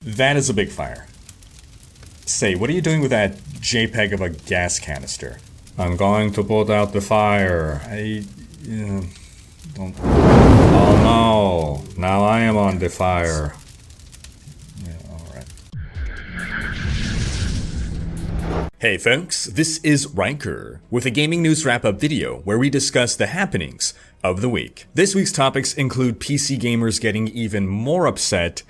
That is a big fire. Say, what are you doing with that JPEG of a gas canister? I'm going to put out the fire. Don't... Oh no, now I am on the fire. Yeah, alright. Hey folks, this is Riker with a gaming news wrap-up video where we discuss the happenings of the week. This week's topics include PC gamers getting even more upset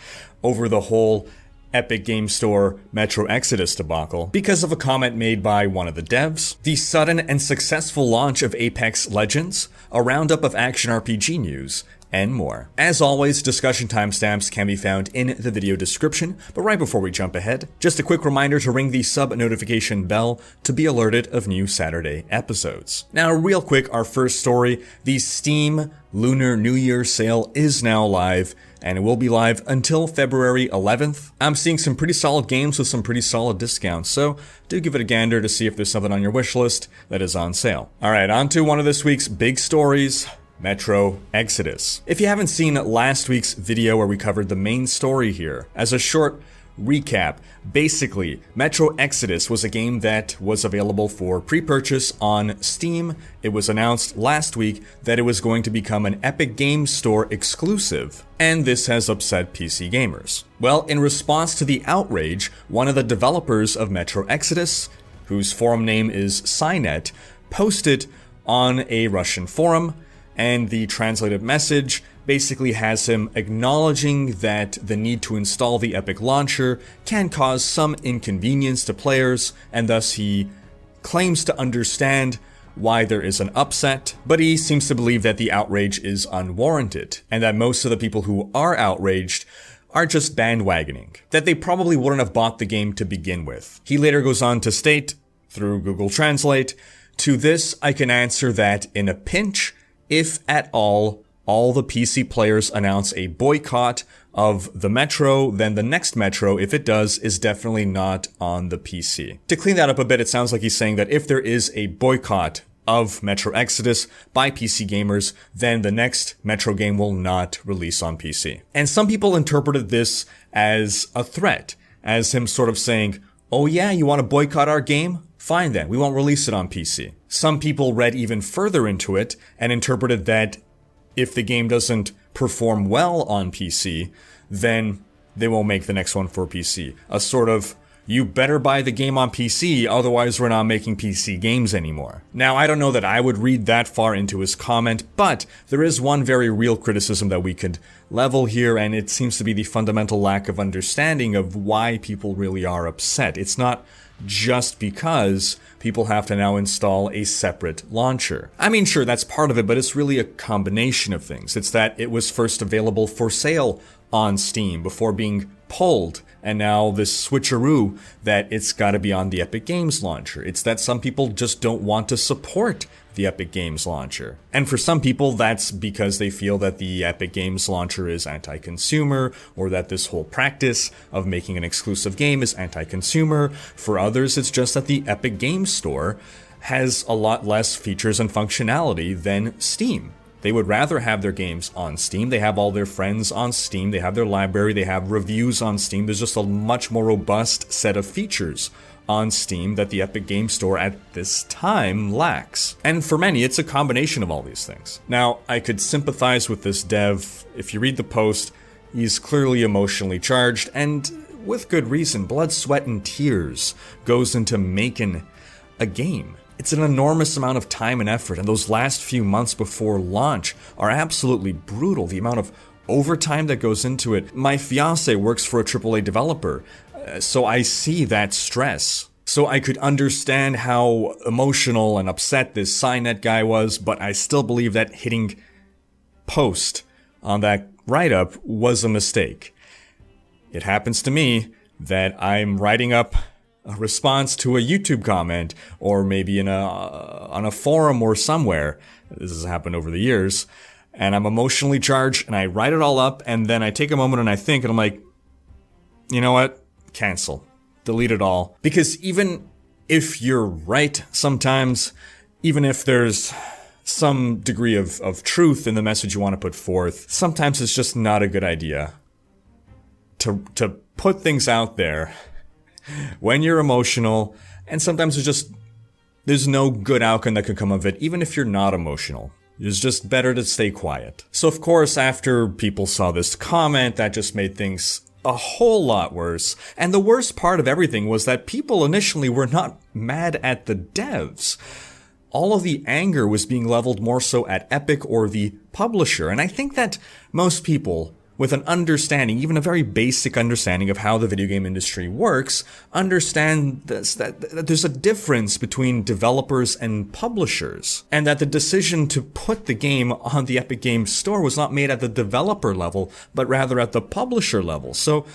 over the whole Epic Game Store Metro Exodus debacle because of a comment made by one of the devs, the sudden and successful launch of Apex Legends, a roundup of action RPG news, and more. As always, discussion timestamps can be found in the video description, but right before we jump ahead, just a quick reminder to ring the sub notification bell to be alerted of new Saturday episodes. Now, real quick, our first story, the Steam Lunar New Year sale is now live, and it will be live until February 11th. I'm seeing some pretty solid games with some pretty solid discounts, so do give it a gander to see if there's something on your wish list that is on sale. Alright, on to one of this week's big stories, Metro Exodus. If you haven't seen last week's video where we covered the main story here, as a short recap, basically, Metro Exodus was a game that was available for pre-purchase on Steam. It was announced last week that it was going to become an Epic Games Store exclusive, and this has upset PC gamers. Well, in response to the outrage, one of the developers of Metro Exodus, whose forum name is Cynet, posted on a Russian forum, and the translated message basically has him acknowledging that the need to install the Epic launcher can cause some inconvenience to players, and thus he claims to understand why there is an upset, but he seems to believe that the outrage is unwarranted, and that most of the people who are outraged are just bandwagoning, that they probably wouldn't have bought the game to begin with. He later goes on to state, through Google Translate, "To this I can answer that in a pinch, if at all the PC players announce a boycott of the Metro, then the next Metro, if it does, is definitely not on the PC." To clean that up a bit, it sounds like he's saying that if there is a boycott of Metro Exodus by PC gamers, then the next Metro game will not release on PC. And some people interpreted this as a threat, as him sort of saying, "Oh yeah, you want to boycott our game? Fine then, we won't release it on PC." Some people read even further into it and interpreted that if the game doesn't perform well on PC, then they won't make the next one for PC. A sort of, you better buy the game on PC, otherwise we're not making PC games anymore. Now, I don't know that I would read that far into his comment, but there is one very real criticism that we could level here, and it seems to be the fundamental lack of understanding of why people really are upset. It's not just because people have to now install a separate launcher. I mean, sure, that's part of it, but it's really a combination of things. It's that it was first available for sale on Steam before being pulled, and now this switcheroo that it's gotta be on the Epic Games launcher. It's that some people just don't want to support the Epic Games launcher. And for some people, that's because they feel that the Epic Games launcher is anti-consumer, or that this whole practice of making an exclusive game is anti-consumer. For others, it's just that the Epic Games Store has a lot less features and functionality than Steam. They would rather have their games on Steam. They have all their friends on Steam. They have their library. They have reviews on Steam. There's just a much more robust set of features on Steam that the Epic Games Store at this time lacks. And for many, it's a combination of all these things. Now, I could sympathize with this dev. If you read the post, he's clearly emotionally charged, and with good reason. Blood, sweat, and tears goes into making a game. It's an enormous amount of time and effort, and those last few months before launch are absolutely brutal. The amount of overtime that goes into it. My fiance works for a AAA developer, so I see that stress. So I could understand how emotional and upset this Cynet guy was, but I still believe that hitting post on that write-up was a mistake. It happens to me that I'm writing up a response to a YouTube comment, or maybe on a forum or somewhere. This has happened over the years, and I'm emotionally charged, and I write it all up, and then I take a moment and I think, and I'm like, you know what? Cancel. Delete it all. Because even if you're right sometimes, even if there's some degree of truth in the message you want to put forth, sometimes it's just not a good idea to put things out there when you're emotional, and sometimes there's no good outcome that could come of it, even if you're not emotional. It's just better to stay quiet. So of course, after people saw this comment, that just made things a whole lot worse. And the worst part of everything was that people initially were not mad at the devs. All of the anger was being leveled more so at Epic or the publisher. And I think that most people with an understanding, even a very basic understanding of how the video game industry works, understand this, that there's a difference between developers and publishers, and that the decision to put the game on the Epic Games Store was not made at the developer level, but rather at the publisher level. So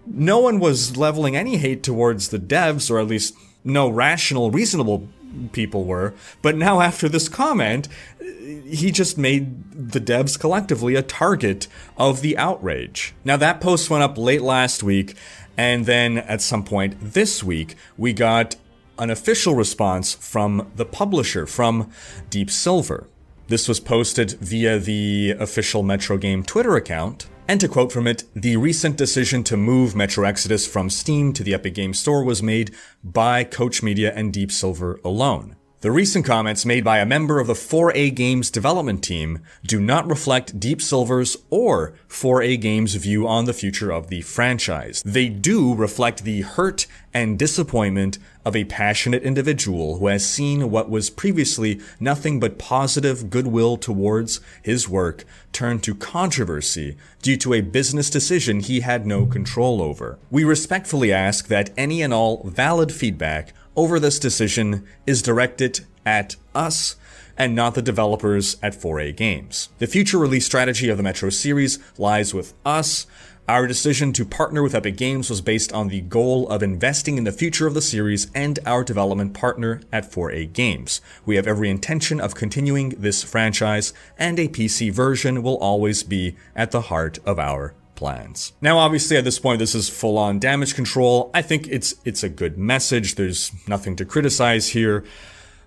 no one was leveling any hate towards the devs, or at least no rational, reasonable people were. But now after this comment, he just made the devs collectively a target of the outrage. Now that post went up late last week, and then at some point this week, we got an official response from the publisher, from Deep Silver. This was posted via the official Metro Game Twitter account. And to quote from it, "The recent decision to move Metro Exodus from Steam to the Epic Games Store was made by Koch Media and Deep Silver alone. The recent comments made by a member of the 4A Games development team do not reflect Deep Silver's or 4A Games' view on the future of the franchise. They do reflect the hurt and disappointment of a passionate individual who has seen what was previously nothing but positive goodwill towards his work turn to controversy due to a business decision he had no control over. We respectfully ask that any and all valid feedback over this decision is directed at us and not the developers at 4A Games. The future release strategy of the Metro series lies with us. Our decision to partner with Epic Games was based on the goal of investing in the future of the series and our development partner at 4A Games. We have every intention of continuing this franchise, and a PC version will always be at the heart of our plans." Now, obviously, at this point, this is full-on damage control. I think it's a good message. There's nothing to criticize here.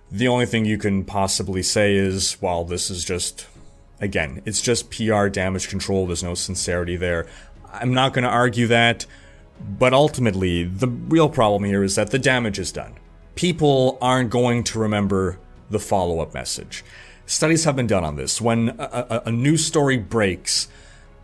The only thing you can possibly say is, well, this is just, again, it's just PR damage control. There's no sincerity there. I'm not going to argue that, but ultimately, the real problem here is that the damage is done. People aren't going to remember the follow-up message. Studies have been done on this. When a news story breaks,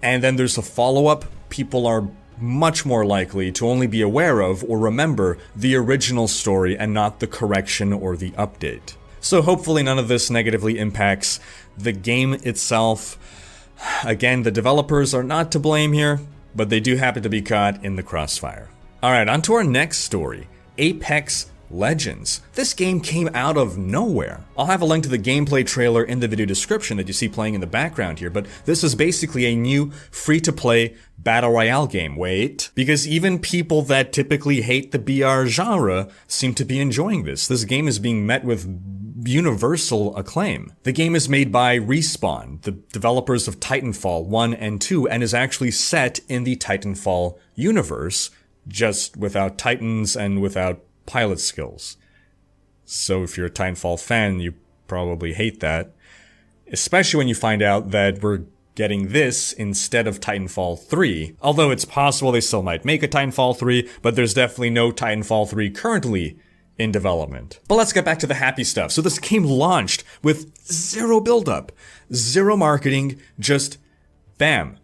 and then there's a follow-up, people are much more likely to only be aware of or remember the original story and not the correction or the update. So hopefully none of this negatively impacts the game itself. Again, the developers are not to blame here, but they do happen to be caught in the crossfire. Alright, on to our next story, Apex Legends. This game came out of nowhere. I'll have a link to the gameplay trailer in the video description that you see playing in the background here, but this is basically a new free-to-play battle royale game. Wait, because even people that typically hate the BR genre seem to be enjoying this. This game is being met with universal acclaim. The game is made by Respawn, the developers of Titanfall 1 and 2, and is actually set in the Titanfall universe, just without Titans and without pilot skills. So if you're a Titanfall fan, you probably hate that. Especially when you find out that we're getting this instead of Titanfall 3. Although it's possible they still might make a Titanfall 3, but there's definitely no Titanfall 3 currently in development. But let's get back to the happy stuff. So this game launched with zero build-up, zero marketing, just bam.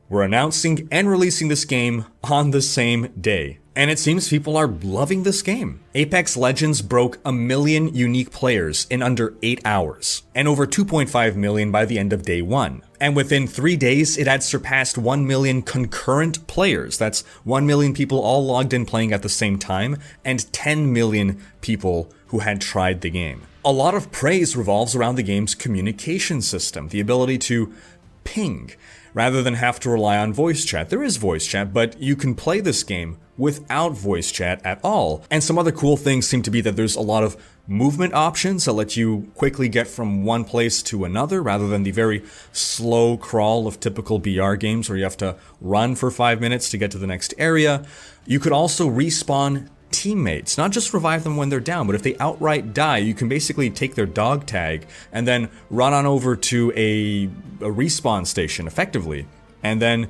We're announcing and releasing this game on the same day. And it seems people are loving this game. Apex Legends broke 1 million unique players in under 8 hours, and over 2.5 million by the end of day 1. And within 3 days, it had surpassed 1 million concurrent players. That's 1 million people all logged in playing at the same time, and 10 million people who had tried the game. A lot of praise revolves around the game's communication system, the ability to ping, rather than have to rely on voice chat. There is voice chat, but you can play this game without voice chat at all. And some other cool things seem to be that there's a lot of movement options that let you quickly get from one place to another, rather than the very slow crawl of typical BR games where you have to run for 5 minutes to get to the next area. You could also respawn teammates, not just revive them when they're down, but if they outright die, you can basically take their dog tag and then run on over to a respawn station effectively, and then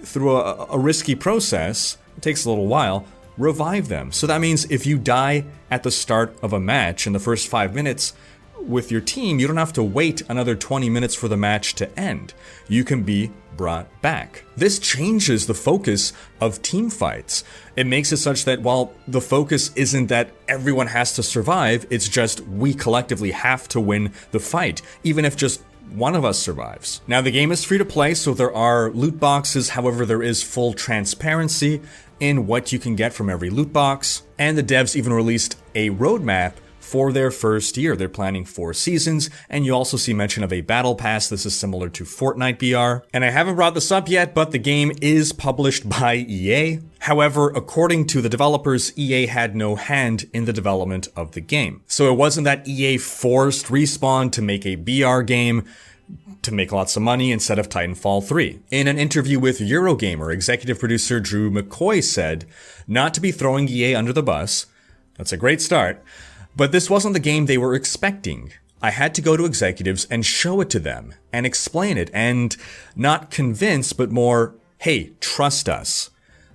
through a risky process, it takes a little while, revive them. So that means if you die at the start of a match in the first 5 minutes with your team, you don't have to wait another 20 minutes for the match to end. You can be brought back. This changes the focus of team fights. It makes it such that while the focus isn't that everyone has to survive, it's just we collectively have to win the fight, even if just one of us survives. Now, the game is free to play, so there are loot boxes. However, there is full transparency in what you can get from every loot box. And the devs even released a roadmap for their first year. They're planning 4 seasons, and you also see mention of a battle pass. This is similar to Fortnite BR. And I haven't brought this up yet, but the game is published by EA. However, according to the developers, EA had no hand in the development of the game. So it wasn't that EA forced Respawn to make a BR game to make lots of money instead of Titanfall 3. In an interview with Eurogamer, executive producer Drew McCoy said, "Not to be throwing EA under the bus, that's a great start, but this wasn't the game they were expecting. I had to go to executives and show it to them and explain it and not convince, but more, hey, trust us.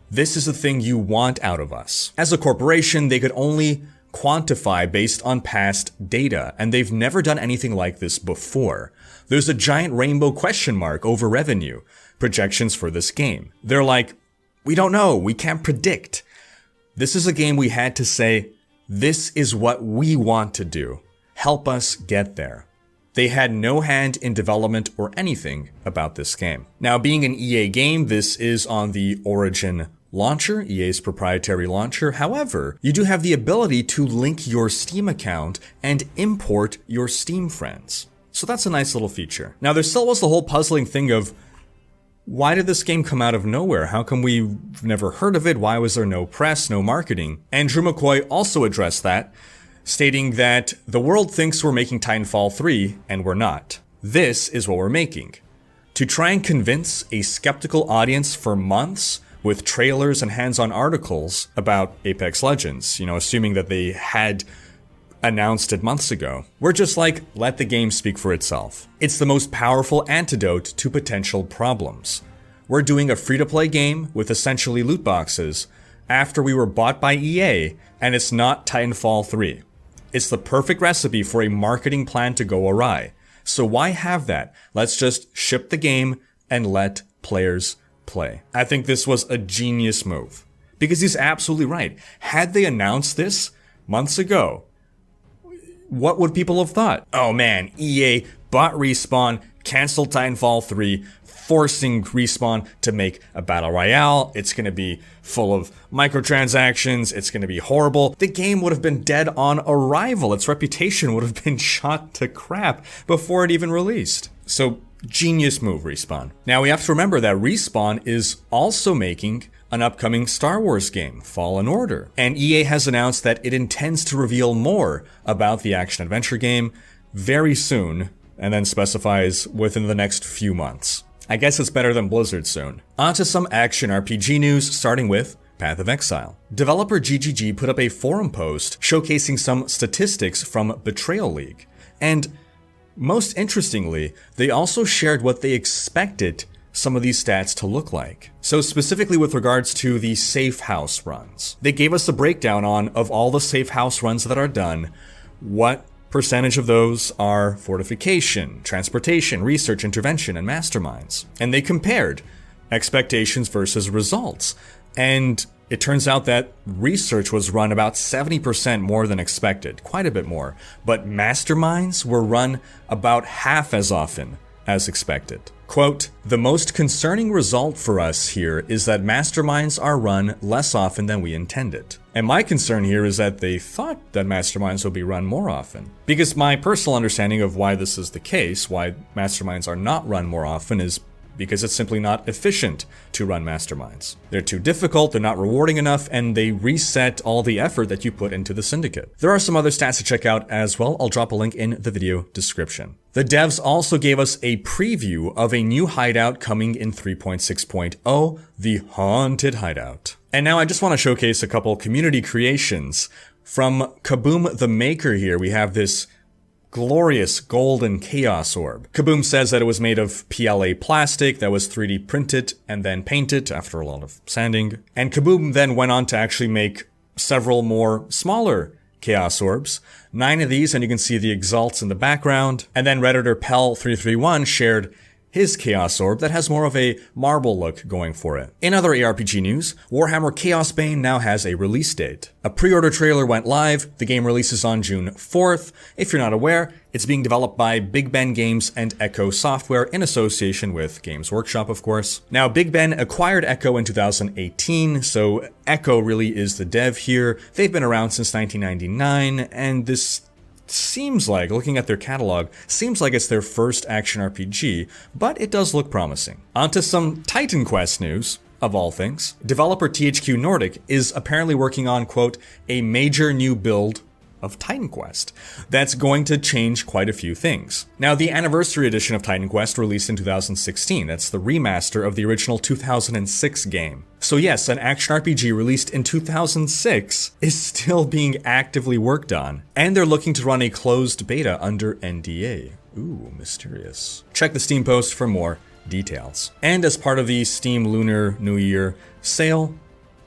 This is the thing you want out of us." As a corporation, they could only quantify based on past data, and they've never done anything like this before. There's a giant rainbow question mark over revenue projections for this game. They're like, we don't know, we can't predict. This is a game we had to say, this is what we want to do. Help us get there. They had no hand in development or anything about this game. Now, being an EA game, this is on the Origin launcher, EA's proprietary launcher. However, you do have the ability to link your Steam account and import your Steam friends. So that's a nice little feature. Now, there still was the whole puzzling thing of, why did this game come out of nowhere? How come we've never heard of it? Why was there no press, no marketing? And Drew McCoy also addressed that, stating that the world thinks we're making Titanfall 3, and we're not. This is what we're making. To try and convince a skeptical audience for months with trailers and hands-on articles about Apex Legends, assuming that they had announced it months ago. We're just like, let the game speak for itself. It's the most powerful antidote to potential problems. We're doing a free-to-play game with essentially loot boxes after we were bought by EA, and it's not Titanfall 3. It's the perfect recipe for a marketing plan to go awry. So why have that? Let's just ship the game and let players play. I think this was a genius move. Because he's absolutely right. Had they announced this months ago, what would people have thought? Oh man, EA bought Respawn, canceled Titanfall 3, forcing Respawn to make a battle royale. It's going to be full of microtransactions. It's going to be horrible. The game would have been dead on arrival. Its reputation would have been shot to crap before it even released. So, genius move, Respawn. Now, we have to remember that Respawn is also making an upcoming Star Wars game, Fallen Order. And EA has announced that it intends to reveal more about the action-adventure game very soon, and then specifies within the next few months. I guess it's better than Blizzard soon. On to some action RPG news, starting with Path of Exile. Developer GGG put up a forum post showcasing some statistics from Betrayal League. And most interestingly, they also shared what they expected some of these stats to look like. So specifically with regards to the safe house runs, they gave us a breakdown of all the safe house runs that are done, what percentage of those are fortification, transportation, research, intervention, and masterminds. And they compared expectations versus results. And it turns out that research was run about 70% more than expected, quite a bit more. But masterminds were run about half as often as expected. Quote, "The most concerning result for us here is that masterminds are run less often than we intended." And my concern here is that they thought that masterminds would be run more often. Because my personal understanding of why this is the case, why masterminds are not run more often, is because it's simply not efficient to run masterminds. They're too difficult, they're not rewarding enough, and they reset all the effort that you put into the syndicate. There are some other stats to check out as well. I'll drop a link in the video description. The devs also gave us a preview of a new hideout coming in 3.6.0, the Haunted Hideout. And now I just want to showcase a couple community creations. From Kaboom the Maker here, we have this glorious golden chaos orb. Kaboom says that it was made of PLA plastic that was 3D printed and then painted after a lot of sanding. And Kaboom then went on to actually make several more smaller chaos orbs. 9 of these, and you can see the exalts in the background. And then Redditor Pel331 shared his Chaos Orb that has more of a marble look going for it. In other aRPG news, Warhammer Chaosbane now has a release date. A pre-order trailer went live. The game releases on June 4th. If you're not aware, it's being developed by Big Ben Games and Echo Software in association with Games Workshop, of course. Now, Big Ben acquired Echo in 2018, so Echo really is the dev here. They've been around since 1999, and this seems like, looking at their catalog, seems like it's their first action RPG, but it does look promising. Onto some Titan Quest news, of all things. Developer THQ Nordic is apparently working on, quote, a major new build of Titan Quest that's going to change quite a few things. Now, the anniversary edition of Titan Quest released in 2016. That's the remaster of the original 2006 game. So yes, an action RPG released in 2006 is still being actively worked on, and they're looking to run a closed beta under NDA. Ooh, mysterious. Check the Steam post for more details. And as part of the Steam Lunar New Year sale,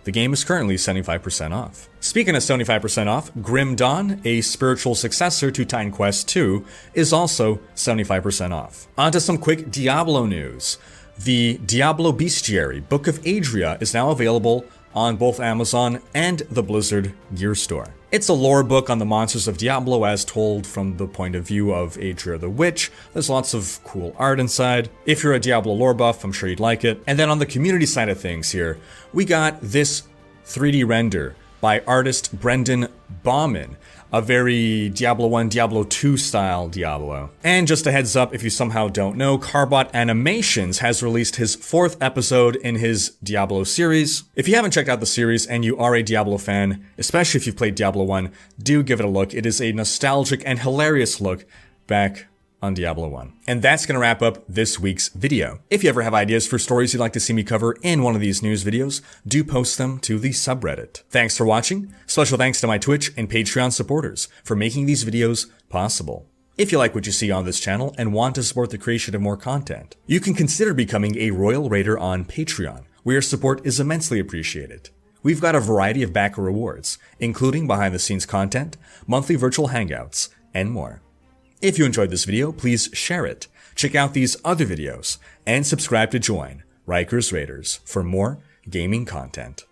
the game is currently 75% off. Speaking of 75% off, Grim Dawn, a spiritual successor to Titan Quest II, is also 75% off. Onto some quick Diablo news. The Diablo Bestiary, Book of Adria, is now available on both Amazon and the Blizzard Gear Store. It's a lore book on the monsters of Diablo as told from the point of view of Adria the Witch. There's lots of cool art inside. If you're a Diablo lore buff, I'm sure you'd like it. And then on the community side of things here, we got this 3D render by artist Brendan Bauman, a very Diablo 1, Diablo 2 style Diablo. And just a heads up, if you somehow don't know, Carbot Animations has released his 4th episode in his Diablo series. If you haven't checked out the series and you are a Diablo fan, especially if you've played Diablo 1, do give it a look. It is a nostalgic and hilarious look back on Diablo 1. And that's going to wrap up this week's video. If you ever have ideas for stories you'd like to see me cover in one of these news videos, do post them to the subreddit. Thanks for watching. Special thanks to my Twitch and Patreon supporters for making these videos possible. If you like what you see on this channel and want to support the creation of more content, you can consider becoming a Royal Raider on Patreon, where your support is immensely appreciated. We've got a variety of backer rewards, including behind-the-scenes content, monthly virtual hangouts, and more. If you enjoyed this video, please share it, check out these other videos, and subscribe to join Riker's Raiders for more gaming content.